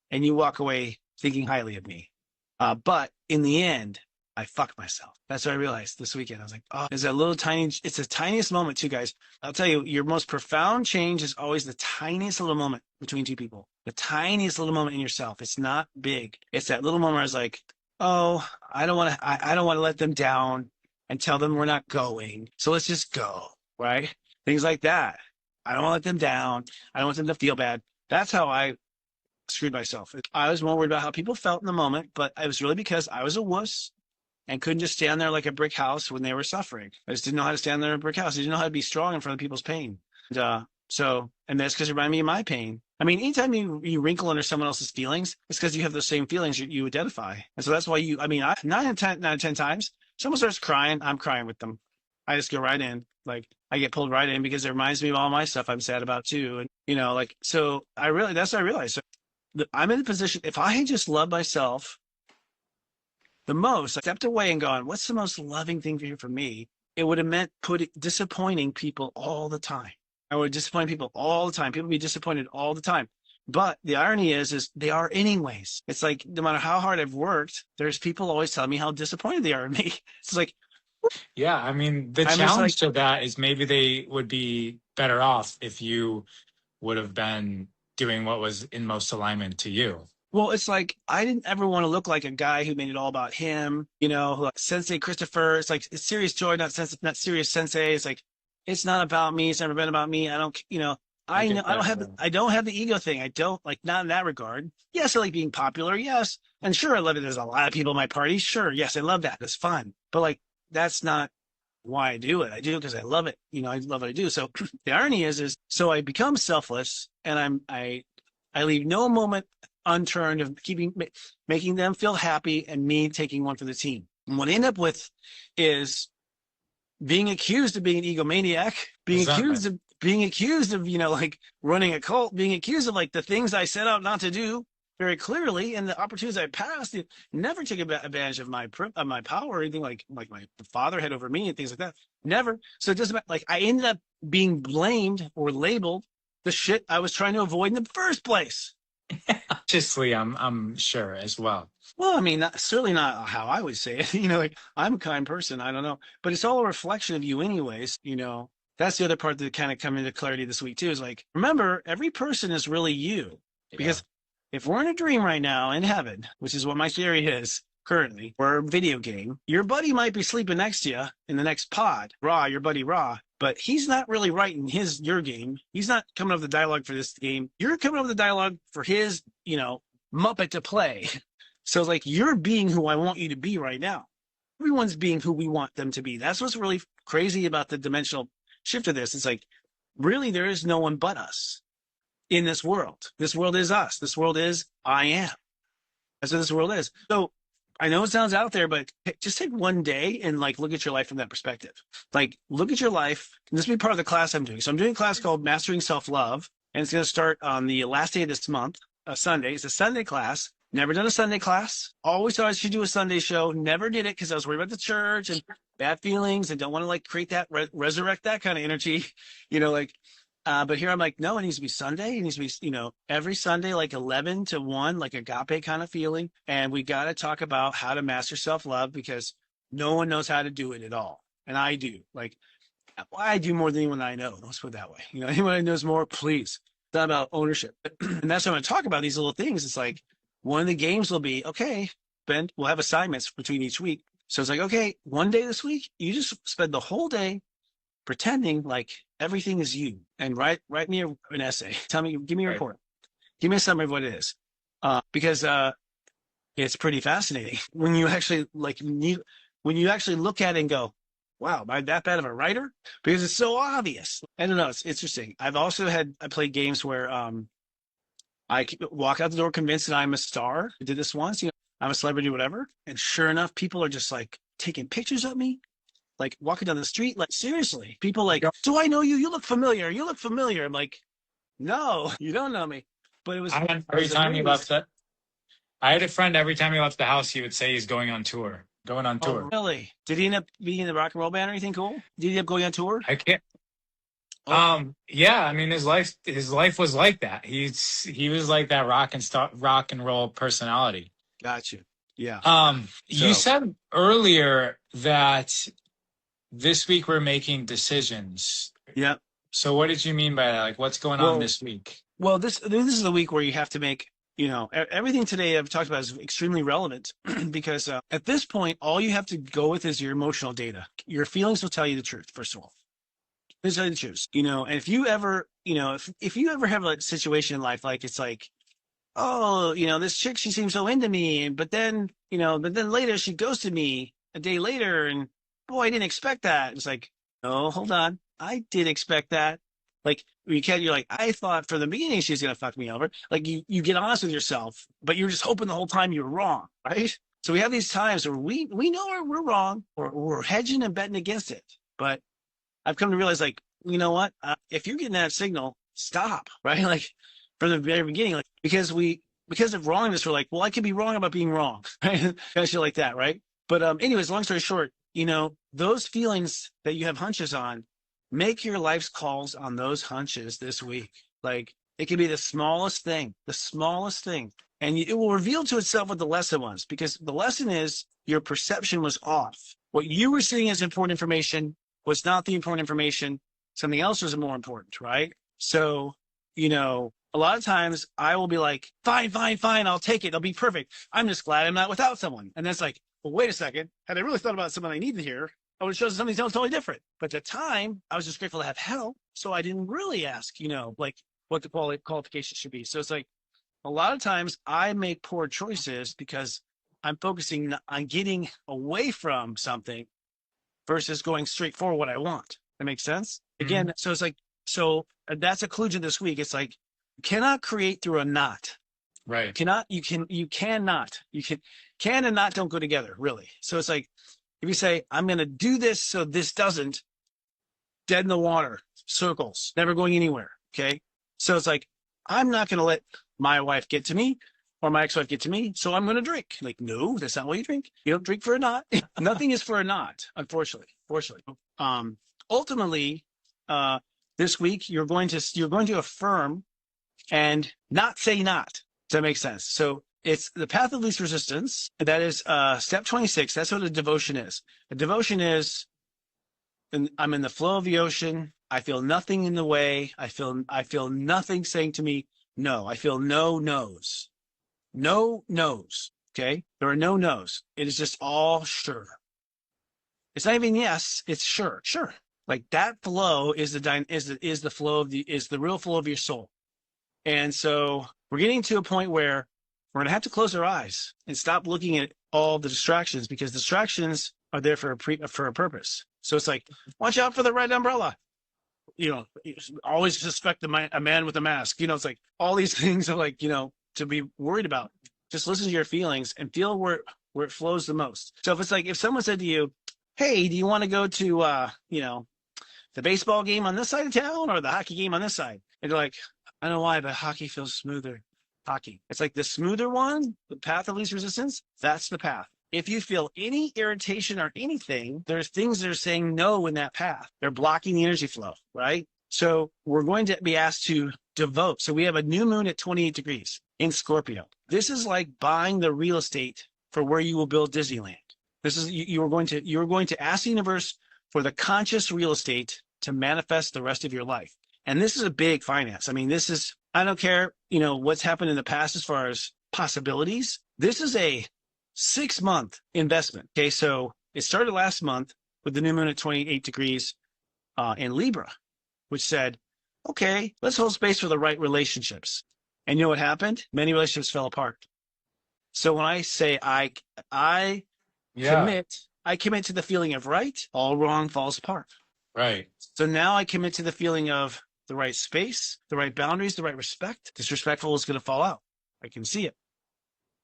and you walk away thinking highly of me. But in the end, I fucked myself. That's what I realized this weekend. I was like, oh, it's the tiniest moment too, guys. I'll tell you, your most profound change is always the tiniest little moment between two people. The tiniest little moment in yourself. It's not big. It's that little moment where I was like, oh, I don't want to let them down and tell them we're not going. So let's just go, right? Things like that. I don't want to let them down. I don't want them to feel bad. That's how I screwed myself. I was more worried about how people felt in the moment, but it was really because I was a wuss and couldn't just stand there like a brick house when they were suffering. I just didn't know how to stand there in a brick house. I didn't know how to be strong in front of people's pain. And that's because it reminded me of my pain. I mean, anytime you wrinkle under someone else's feelings, it's because you have those same feelings you identify. And so that's why 9 out of 10 times, someone starts crying, I'm crying with them. I just go right in. Like, I get pulled right in because it reminds me of all my stuff I'm sad about too. And, so that's what I realized. So I'm in a position, if I had just loved myself the most, I stepped away and gone, what's the most loving thing for me? It would have meant disappointing people all the time. I would disappoint people all the time. People would be disappointed all the time. But the irony is they are anyways. It's like, no matter how hard I've worked, there's people always telling me how disappointed they are in me. It's like, yeah, I mean, the challenge to that is maybe they would be better off if you would have been doing what was in most alignment to you. Well, it's like, I didn't ever want to look like a guy who made it all about him, like Sensei Christopher. It's like, it's serious joy, not serious sensei. It's like, it's not about me. It's never been about me. I don't, I don't have the ego thing. I don't, like, not in that regard. Yes, I like being popular. Yes. And sure, I love it. There's a lot of people at my party. Sure. Yes, I love that. It's fun. But like, that's not why I do it. I do it because I love it. I love what I do. So the irony is so I become selfless and I leave no moment unturned of making them feel happy and me taking one for the team. And what I end up with is being accused of being an egomaniac, Resentment. being accused of, like running a cult, being accused of like the things I set out not to do very clearly, and the opportunities I passed, never took advantage of my power or anything like my father had over me and things like that. Never. So it doesn't matter. Like I ended up being blamed or labeled the shit I was trying to avoid in the first place. Consciously, I'm sure as well. Well, I mean, certainly not how I would say it. Like I'm a kind person. I don't know, but it's all a reflection of you, anyways. That's the other part that kind of come into clarity this week too. Is like, remember, every person is really you, because if we're in a dream right now in heaven, which is what my theory is currently, or a video game, your buddy might be sleeping next to you in the next pod, your buddy Raw, but he's not really writing your game. He's not coming up with the dialogue for this game. You're coming up with the dialogue for his, Muppet to play. So it's like, you're being who I want you to be right now. Everyone's being who we want them to be. That's what's really crazy about the dimensional shift of this. It's like, really, there is no one but us in this world. This world is us. This world is I am. That's what this world is. So I know it sounds out there, but just take one day and like look at your life from that perspective. Like look at your life. And this will be part of the class I'm doing. So I'm doing a class called Mastering Self-Love, and it's going to start on the last day of this month, Sunday. It's a Sunday class. Never done a Sunday class. Always thought I should do a Sunday show. Never did it because I was worried about the church and bad feelings and don't want to like create that, resurrect that kind of energy, but here I'm like, no, it needs to be Sunday. It needs to be, every Sunday, like 11 to 1, like agape kind of feeling. And we got to talk about how to master self-love, because no one knows how to do it at all. And I do. Like, I do more than anyone I know. Let's put it that way. Anyone who knows more, please. It's not about ownership. And that's what I'm going to talk about, these little things. It's like, one of the games will be, okay, Ben, we'll have assignments between each week. So it's like, okay, one day this week, you just spend the whole day pretending like everything is you, and write me an essay. Give me a report. Give me a summary of what it is. Because it's pretty fascinating when you actually when you actually look at it and go, wow, am I that bad of a writer? Because it's so obvious. I don't know. It's interesting. I played games where I walk out the door convinced that I'm a star. I did this once, I'm a celebrity, whatever. And sure enough, people are just like taking pictures of me, like walking down the street. Like, seriously, people like, do I know you? You look familiar. You look familiar. I'm like, no, you don't know me. But it was every time he left that. I had a friend, every time he left the house, he would say he's going on tour. Oh, really? Did he end up being in the rock and roll band or anything cool? Did he end up going on tour? I can't. Yeah, I mean, his life was like that. He was like that rock and roll personality. Gotcha. Yeah. You said earlier that this week we're making decisions. Yeah. So what did you mean by that? Like, what's going on this week? Well, this is the week where you have to make, everything today I've talked about is extremely relevant because at this point, all you have to go with is your emotional data. Your feelings will tell you the truth, first of all. They'll tell you the truth, and if you ever, if you ever have a situation in life, like it's like, oh, this chick, she seems so into me, but then later she ghosted me a day later, and boy, I didn't expect that. It's like, no, hold on. I did expect that. Like, you're like, I thought from the beginning she's going to fuck me over. Like, you get honest with yourself, but you're just hoping the whole time you're wrong, right? So we have these times where we know we're wrong, or we're hedging and betting against it. But I've come to realize, like, you know what? If you're getting that signal, stop, right? Like, from the very beginning, like, because of wrongness, we're like, well, I could be wrong about being wrong, right? Kind of shit like that, right? But anyways, long story short, those feelings that you have hunches on, make your life's calls on those hunches this week. Like, it can be the smallest thing, and it will reveal to itself what the lesson was, because the lesson is your perception was off. What you were seeing as important information was not the important information. Something else was more important, right? So, a lot of times I will be like, fine, I'll take it. It'll be perfect. I'm just glad I'm not without someone. And that's like, well, wait a second. Had I really thought about someone I needed here, I would have chosen something totally different. But at the time, I was just grateful to have help. So I didn't really ask, like what the qualifications should be. So it's like, a lot of times I make poor choices because I'm focusing on getting away from something versus going straight for what I want. That makes sense? Again, so it's like, so that's a conclusion this week. It's like, you cannot create through a knot. Right. Can and not don't go together, really. So it's like, if you say, I'm going to do this so this doesn't, dead in the water, circles, never going anywhere. Okay. So it's like, I'm not going to let my wife get to me or my ex-wife get to me. So I'm going to drink. Like, no, that's not why you drink. You don't drink for a knot. Nothing is for a knot, unfortunately. Fortunately. Ultimately, this week you're going to affirm and not say not. Does that make sense? So it's the path of least resistance. That is step 26. That's what a devotion is. A devotion is, I'm in the flow of the ocean. I feel nothing in the way. I feel nothing saying to me, no. I feel no no's. No no's. Okay? There are no no's. It is just all sure. It's not even yes, it's sure. Sure. Like that flow is the flow of the real flow of your soul. And so we're getting to a point where we're going to have to close our eyes and stop looking at all the distractions, because distractions are there for a purpose. So it's like, watch out for the red umbrella. Always suspect a man with a mask. It's like all these things are like, to be worried about. Just listen to your feelings and feel where it flows the most. So if it's like, if someone said to you, hey, do you want to go to, the baseball game on this side of town or the hockey game on this side? And they're like, I don't know why, but hockey feels smoother. Hockey. It's like the smoother one, the path of least resistance. That's the path. If you feel any irritation or anything, there's things that are saying no in that path. They're blocking the energy flow, right? So we're going to be asked to devote. So we have a new moon at 28 degrees in Scorpio. This is like buying the real estate for where you will build Disneyland. This is, you're going to ask the universe for the conscious real estate to manifest the rest of your life. And this is a big finance. I mean, I don't care, what's happened in the past as far as possibilities. This is a 6-month investment. Okay. So it started last month with the new moon at 28 degrees in Libra, which said, okay, let's hold space for the right relationships. And you know what happened? Many relationships fell apart. So when I say I commit to the feeling of right, all wrong falls apart. Right. So now I commit to the feeling of the right space, the right boundaries, the right respect. Disrespectful is going to fall out. I can see it.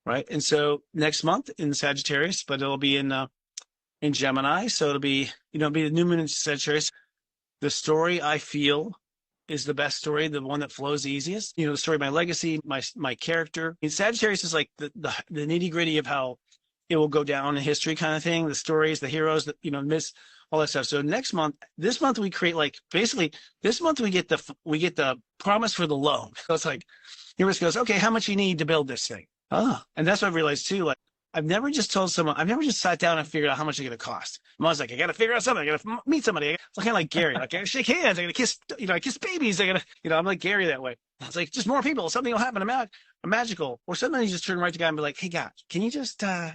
Right. And so next month in Sagittarius, but it'll be in Gemini. So it'll be the new moon in Sagittarius. The story I feel is the best story, the one that flows the easiest. The story of my legacy, my character. In Sagittarius is like the nitty gritty of how it will go down in history kind of thing. The stories, the heroes that, miss all that stuff. So this month we create this month we get the promise for the loan. So it's like, universe goes, okay, how much you need to build this thing? And that's what I've realized too. Like, I've never just sat down and figured out how much it's going to cost. I'm always like, I got to figure out something. I got to meet somebody. It's kind of like Gary. Like, I gotta shake hands. I got to kiss, I kiss babies. I got to, I'm like Gary that way. It's like, just more people. Something will happen. A magical. Or sometimes you just turn right to the guy and be like, hey, God, can you just, and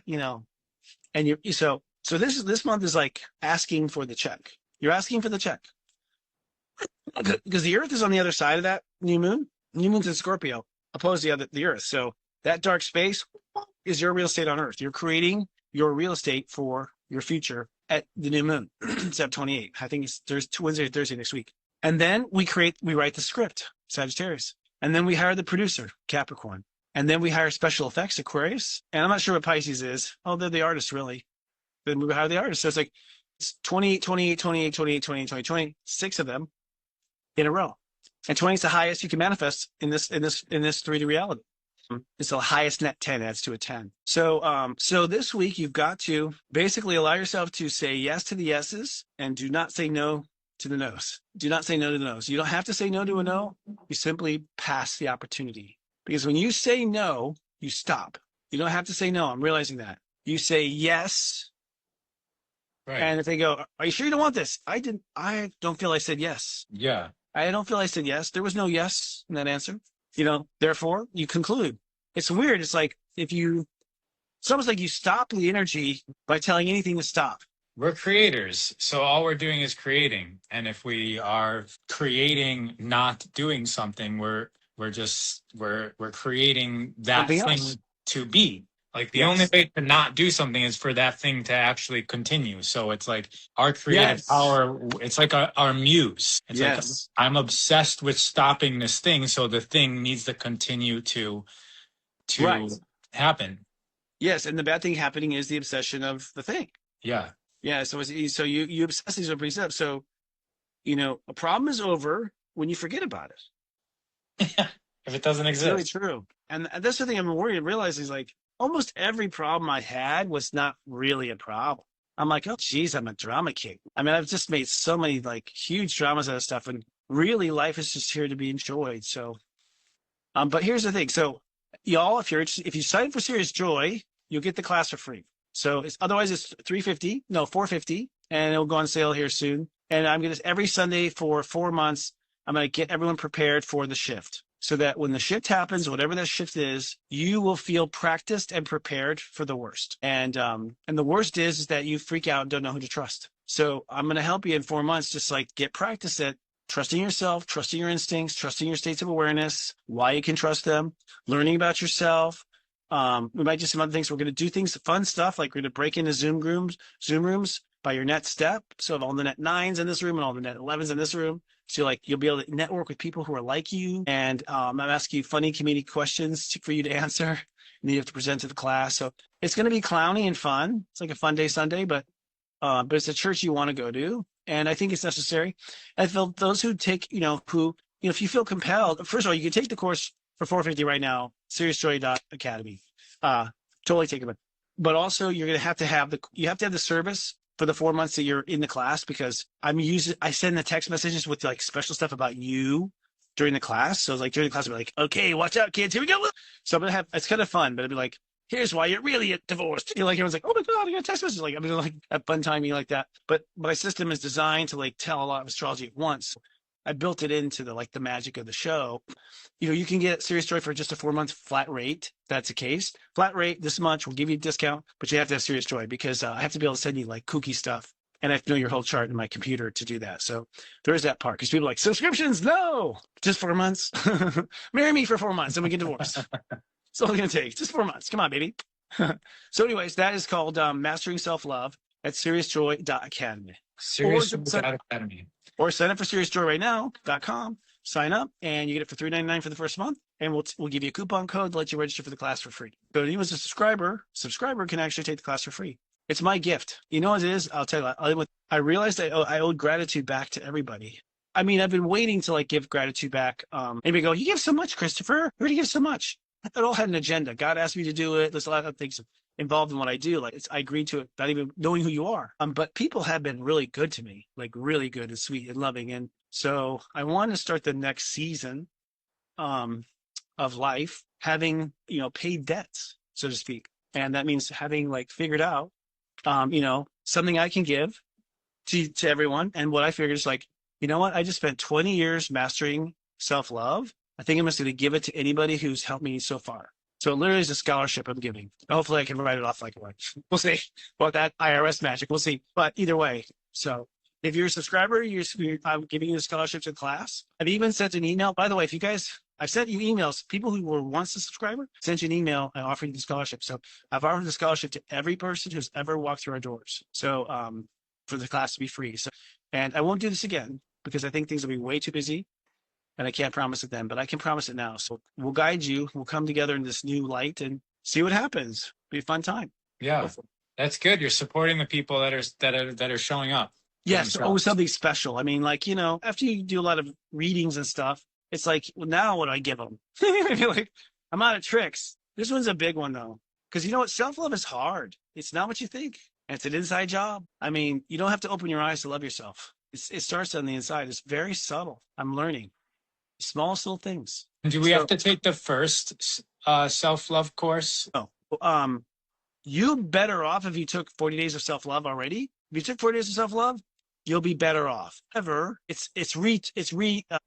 so this month is like asking for the check. You're asking for the check. Because the earth is on the other side of that new moon. New moon's in Scorpio, opposed to the earth. So that dark space is your real estate on earth. You're creating your real estate for your future at the new moon. It's at 28. I think there's Wednesday or Thursday next week. And then we write the script, Sagittarius. And then we hire the producer, Capricorn. And then we hire special effects, Aquarius. And I'm not sure what Pisces is. Oh, they're the artists, really. Then we hire the artists. So it's like it's 28, 28, 28, 28, 28, 28, 26 of them in a row. And 20 is the highest you can manifest in this 3D reality. It's the highest net 10 adds to a 10. So this week you've got to basically allow yourself to say yes to the yeses and do not say no to the no's. Do not say no to the no's. You don't have to say no to a no. You simply pass the opportunity. Because when you say no, you stop. You don't have to say no. I'm realizing that. You say yes. Right. And if they go, are you sure you don't want this? I don't feel I said yes. Yeah. I don't feel I said yes. There was no yes in that answer. Therefore you conclude. It's weird. It's like it's almost like you stop the energy by telling anything to stop. We're creators. So all we're doing is creating. And if we are creating, not doing something, we're creating that Something thing else. To be. Like the only way to not do something is for that thing to actually continue. So it's like our creative power. It's like our muse. It's like I'm obsessed with stopping this thing. So the thing needs to continue to to Right. happen. Yes, and the bad thing happening is the obsession of the thing. Yeah. Yeah, so you obsess these over yourself. So a problem is over when you forget about it. If it doesn't It's really exist. true. And that's the thing I'm worried and realizing is like almost every problem I had was not really a problem. I'm like, oh geez, I'm a drama king. I mean, I've just made so many like huge dramas out of stuff, and really life is just here to be enjoyed. So but here's the thing. So y'all, if you sign for Serious Joy, you'll get the class for free. So otherwise it's 350, no, 450, and it'll go on sale here soon. And I'm gonna every Sunday for 4 months, I'm gonna get everyone prepared for the shift. So that when the shift happens, whatever that shift is, you will feel practiced and prepared for the worst. And the worst is that you freak out and don't know who to trust. So I'm gonna help you in 4 months, just like get practice at trusting yourself, trusting your instincts, trusting your states of awareness, why you can trust them, learning about yourself. We might do some other things. We're going to do things, fun stuff, like we're going to break into Zoom rooms by your net step. So all the net 9s in this room and all the net 11s in this room. So you'll be able to network with people who are like you. And I'm asking you funny comedic questions for you to answer. And then you have to present to the class. So it's going to be clowny and fun. It's like a fun day Sunday, but it's a church you want to go to. And I think it's necessary. I feel those who take, if you feel compelled, first of all, you can take the course for $450 right now, seriousjoy.academy. Totally take it. But also you're going to have the service for the 4 months that you're in the class, because I send the text messages with like special stuff about you during the class. So like during the class, I'll be like, okay, watch out, kids, here we go. So I'm going to it's kind of fun, but it'll be like, here's why you're really divorced. Like everyone's like, oh my God, I got a text message. Like I'm gonna like have fun timing like that. But my system is designed to like tell a lot of astrology at once. I built it into the magic of the show. You can get Serious Joy for just a 4-month flat rate. If that's the case. Flat rate this much. We'll give you a discount, but you have to have Serious Joy because I have to be able to send you like kooky stuff. And I have to know your whole chart in my computer to do that. So there is that part, because people are like, subscriptions, no, just 4 months. Marry me for 4 months and we get divorced. It's all it's going to take. Just 4 months. Come on, baby. So anyways, that is called Mastering Self-Love at seriousjoy.academy. Seriousjoy.academy. Or sign up for seriousjoyrightnow.com. Sign up and you get it for $3.99 for the first month. And we'll give you a coupon code to let you register for the class for free. So anyone who's a subscriber can actually take the class for free. It's my gift. You know what it is? I'll tell you. I realized I owed gratitude back to everybody. I mean, I've been waiting to like give gratitude back. Anybody go, you give so much, Christopher. Where do you give so much? It all had an agenda. God asked me to do it. There's a lot of things involved in what I do. Like I agreed to it, not even knowing who you are. But people have been really good to me, like really good and sweet and loving. And so I want to start the next season of life having, paid debts, so to speak. And that means having like figured out, something I can give to everyone. And what I figured is like, you know what? I just spent 20 years mastering self-love. I think I'm just going to give it to anybody who's helped me so far. So it literally is a scholarship I'm giving. Hopefully I can write it off like a lunch. We'll see about that IRS magic. We'll see. But either way, so if you're a subscriber, I'm giving you a scholarship to class. I've even sent an email. By the way, I've sent you emails. People who were once a subscriber sent you an email and offered you the scholarship. So I've offered the scholarship to every person who's ever walked through our doors. So for the class to be free. So, and I won't do this again because I think things will be way too busy. And I can't promise it then, but I can promise it now. So we'll guide you. We'll come together in this new light and see what happens. Be a fun time. Yeah, Hopefully. That's good. You're supporting the people that are showing up. Yes, always something special. I mean, like after you do a lot of readings and stuff, it's like, well, now what do I give them? Like, I'm out of tricks. This one's a big one though, because you know what? Self-love is hard. It's not what you think. And it's an inside job. I mean, you don't have to open your eyes to love yourself. It starts on the inside. It's very subtle. I'm learning. Small little things. Do we have to take the first self-love course? No. You better off if you took 40 days of self-love already. If you took 40 days of self-love, you'll be better off. However, it's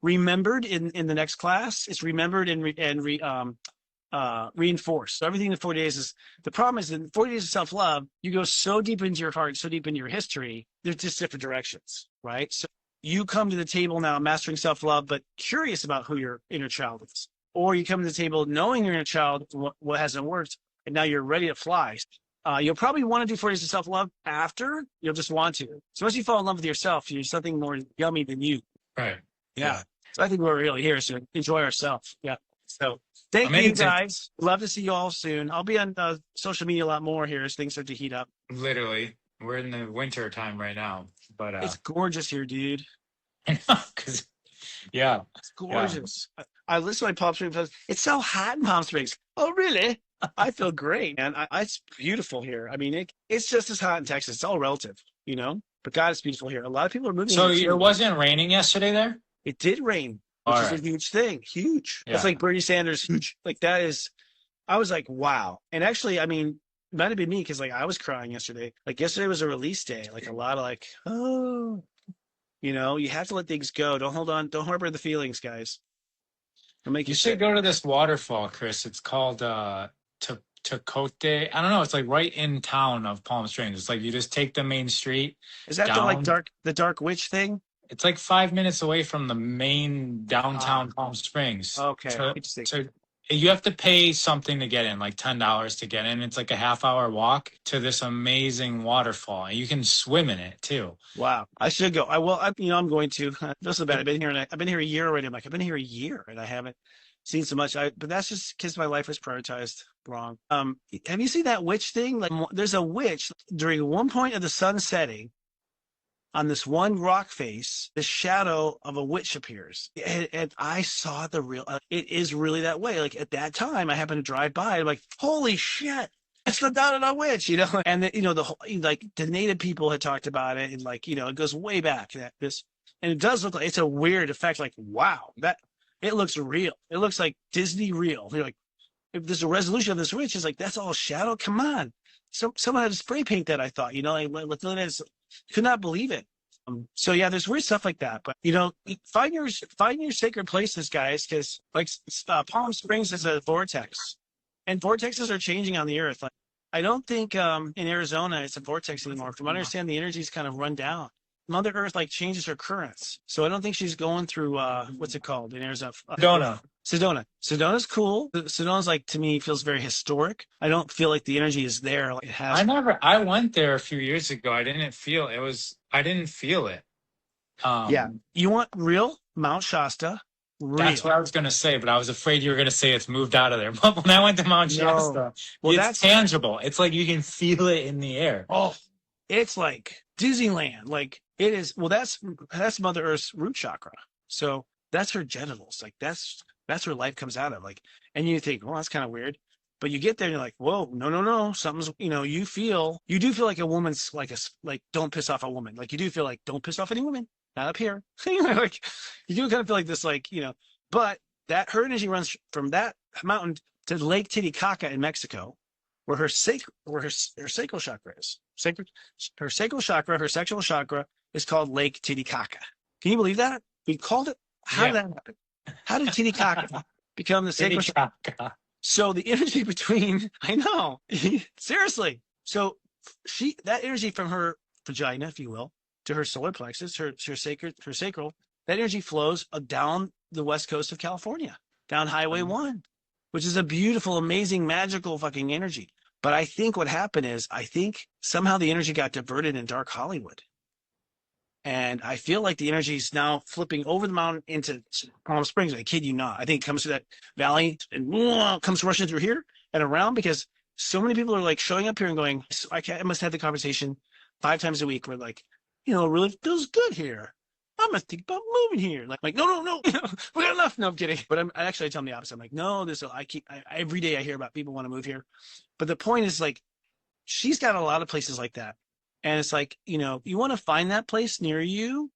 remembered in the next class. It's remembered and reinforced. So everything in 40 days is, the problem is in 40 days of self-love, you go so deep into your heart, so deep into your history, there's just different directions, right? So you come to the table now mastering self-love, but curious about who your inner child is. Or you come to the table knowing your inner child, what hasn't worked, and now you're ready to fly. You'll probably want to do 40 days of self-love after. You'll just want to. So once you fall in love with yourself, you're something more yummy than you. Right. Yeah. So I think we're really here is to enjoy ourselves. Yeah. So thank you Amazing. guys. Love to see you all soon. I'll be on social media a lot more here as things start to heat up. Literally, we're in the winter time right now, but It's gorgeous here, dude. because yeah, It's yeah. gorgeous. I listen to my Palm Springs. It's so hot in Palm Springs. Oh, really? I feel great, man. It's beautiful here. I mean, it's just as hot in Texas. It's all relative, you know. But God, it's beautiful here. A lot of people are moving So here it too. wasn't raining yesterday there? It did rain, All which is a right. huge thing. Huge. That's Yeah. like Bernie Sanders. Huge. Like that is. I was like, wow. And actually, I mean, it might have been me because like I was crying yesterday. Like yesterday was a release day. Like a lot of like, oh, you have to let things go. Don't hold on. Don't harbor the feelings, guys. It'll make You you should sick. go to this waterfall, Chris. It's called Tecote. I don't know. It's like right in town of Palm Springs. It's like you just take the main street Is that the like down. the dark witch thing? It's like 5 minutes away from the main Ah, downtown Palm Springs. okay. So, Interesting. so you have to pay something to get in, like $10 to get in. It's like a half-hour walk to this amazing waterfall, and you can swim in it too. Wow. I should go. I will. I'm going to. This is bad. It, I've been here a year already. I'm like, I've been here a year and I haven't seen so much. But that's just because my life was prioritized wrong. Have you seen that witch thing? Like, there's a witch during one point of the sun setting on this one rock face, the shadow of a witch appears. And I saw the real, it is really that way. Like at that time, I happened to drive by. I'm like, holy shit. It's the Downtown Witch, and the whole, like the native people had talked about it, and like it goes way back. And it does look like it's a weird effect. Like wow, that it looks real. It looks like Disney real. You're like, if there's a resolution of this witch, it's like that's all shadow. Come on, someone had to spray paint that. I thought, could not believe it. So yeah, there's weird stuff like that. But find your sacred places, guys, because like Palm Springs is a vortex, and vortexes are changing on the earth. Like I don't think in Arizona it's a vortex anymore. From what I understand, the energy's kind of run down. Mother Earth like changes her currents, so I don't think she's going through what's it called in Arizona? Sedona. Sedona. Sedona's cool. Sedona's like to me feels very historic. I don't feel like the energy is there like it has. I went there a few years ago. I didn't feel it. Yeah, Um, you want real Mount Shasta, that's real. what I was gonna say, but I was afraid you were gonna say it's moved out of there. But when I went to Mount No, Shasta, well it's that's tangible. It's like you can feel it in the air. oh, it's like Disneyland. Like it is. Well, that's Mother Earth's root chakra. So that's her genitals. Like that's where life comes out of. Like, and you think, well, that's kind of weird. But you get there and you're like, whoa, no, no, no. Something's, you do feel like a woman's like like, don't piss off a woman. Like you do feel like, don't piss off any woman. Not up here. Like you do kind of feel like this, like, but that her energy runs from that mountain to Lake Titicaca in Mexico, where her sacral chakra is. Her sacral chakra, her sexual chakra is called Lake Titicaca. Can you believe that? We called it. How did Yeah. that happen? How did Titicaca become the sacral chakra? So the energy between, I know, seriously. So that energy from her vagina, if you will, to her solar plexus, her sacral, that energy flows down the west coast of California, down Highway 1, which is a beautiful, amazing, magical fucking energy. But I think what happened is, I think somehow the energy got diverted in dark Hollywood. And I feel like the energy is now flipping over the mountain into Palm Springs. I kid you not. I think it comes to that valley and comes rushing through here and around because so many people are like showing up here and going, I must have the conversation 5 times a week where like, it really feels good here. I'm gonna think about moving here. Like no, no, no, we got enough. No, I'm kidding. But I tell them the opposite. I'm like, no, every day I hear about people want to move here. But the point is like, she's got a lot of places like that. And it's like, you want to find that place near you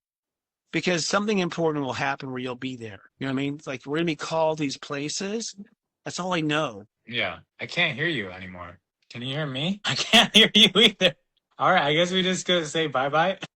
because something important will happen where you'll be there. You know what I mean? It's like we're going to be called these places. That's all I know. Yeah. I can't hear you anymore. Can you hear me? I can't hear you either. All right. I guess we just gonna say bye bye.